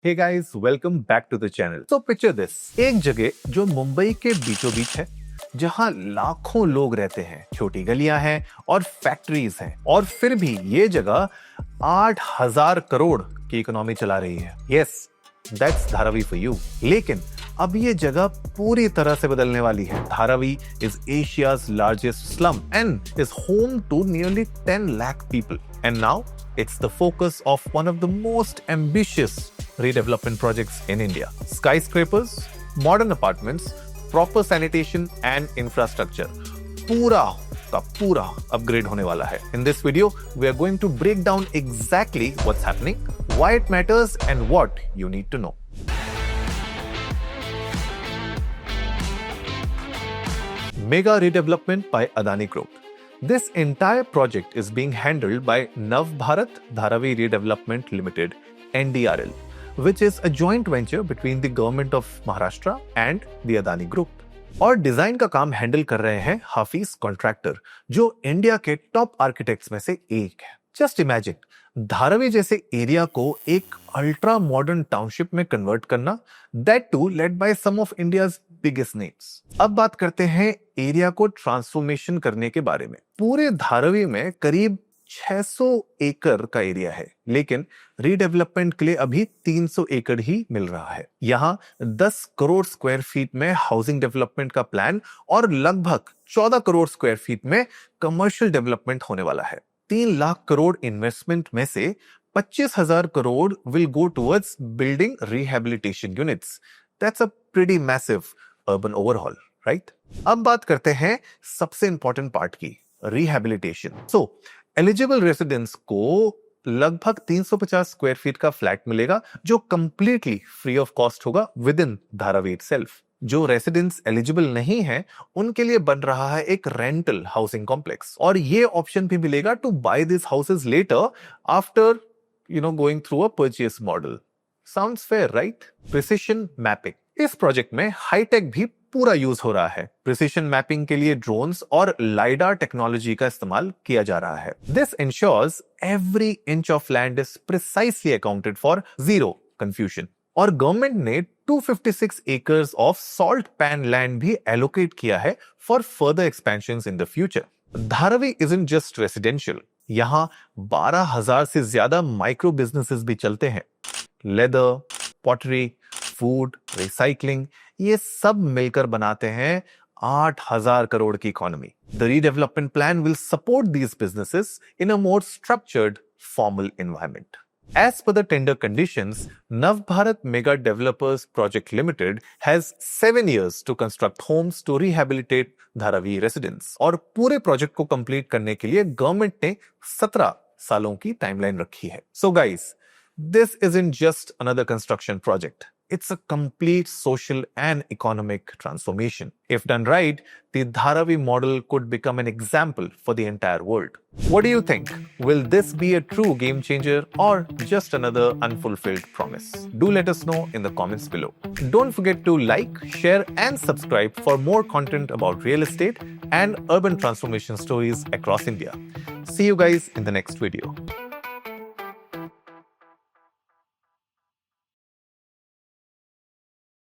Hey guys, welcome back to the channel. तो picture this, एक जगह जो मुंबई के बीचों बीच है, जहां लाखों लोग रहते हैं, छोटी गलियां हैं और फैक्ट्रीज हैं, और फिर भी ये जगह 8,000 करोड़ की इकोनॉमी चला रही है। Yes, that's Dharavi for you. लेकिन अब ये जगह पूरी तरह से बदलने वाली है। Dharavi is Asia's largest slum and is home to nearly 10 lakh people. And now it's the focus of one of the most ambitious redevelopment projects in India. Skyscrapers, modern apartments, proper sanitation and infrastructure. पूरा का पूरा upgrade होने वाला है। In this video, we are going to break down exactly what's happening, why it matters and what you need to know. Mega redevelopment by Adani Group. This entire project is being handled by Nav Bharat Dharavi Redevelopment Limited, NDRL, which is a joint venture between the government of Maharashtra and the Adani Group. और design का काम handle कर रहे हैं हाफिज contractor, जो India के top architects में से एक है। जस्ट इमेजिन, धारावी जैसे एरिया को एक अल्ट्रा मॉडर्न टाउनशिप में कन्वर्ट करना, that too led by some of India's biggest names. अब बात करते हैं एरिया को ट्रांसफॉर्मेशन करने के बारे में। पूरे धारावी में करीब 600 एकड़ का एरिया है, लेकिन रीडेवलपमेंट के लिए अभी 300 एकड़ ही मिल रहा है। यहाँ 10 करोड़ स्क्वायर फीट में हाउसिंग डेवलपमेंट का प्लान और लगभग 14 करोड़ स्क्वायर फीट में कमर्शियल डेवलपमेंट होने वाला है। 3 लाख करोड़ इन्वेस्टमेंट में से 25,000 crore will go towards building rehabilitation units. That's a pretty massive urban overhaul, right? अब बात करते हैं सबसे इंपॉर्टेंट पार्ट की, रिहैबिलिटेशन। सो एलिजिबल रेसिडेंट्स को लगभग 350 स्क्वायर फीट का फ्लैट मिलेगा, जो कंप्लीटली फ्री ऑफ कॉस्ट होगा विद इन धारावी इटसेल्फ। जो रेसिडेंट्स एलिजिबल नहीं है, उनके लिए बन रहा है एक रेंटल हाउसिंग कॉम्प्लेक्स, और ये ऑप्शन भी मिलेगा to buy this houses later after going through a purchase model. Sounds fair, right? Precision mapping, इस प्रोजेक्ट में हाईटेक भी पूरा यूज हो रहा है। प्रिसिशन मैपिंग के लिए ड्रोन्स और लाइडार टेक्नोलॉजी का इस्तेमाल किया जा रहा है। This ensures every inch of land is precisely accounted for, zero confusion. और गवर्नमेंट ने 256 acres of salt pan land भी एलोकेट किया है for further expansions in the future. Dharavi isn't just residential, यहाँ 12,000 से ज्यादा माइक्रो बिजनेसेस भी चलते हैं। लेदर, पॉटरी, फूड, रिसाइकलिंग, ये सब मिलकर बनाते हैं 8,000 करोड़ की economy. The redevelopment plan will support these businesses in a more structured formal environment. As per the tender conditions, Nav Bharat Mega Developers Project Limited has 7 years to construct homes to rehabilitate Dharavi residents. और पूरे project को complete करने के लिए government ने 17 सालों की timeline रखी है। So guys, this isn't just another construction project. It's a complete social and economic transformation. If done right, the Dharavi model could become an example for the entire world. What do you think? Will this be a true game changer or just another unfulfilled promise? Do let us know in the comments below. Don't forget to like, share and subscribe for more content about real estate and urban transformation stories across India. See you guys in the next video.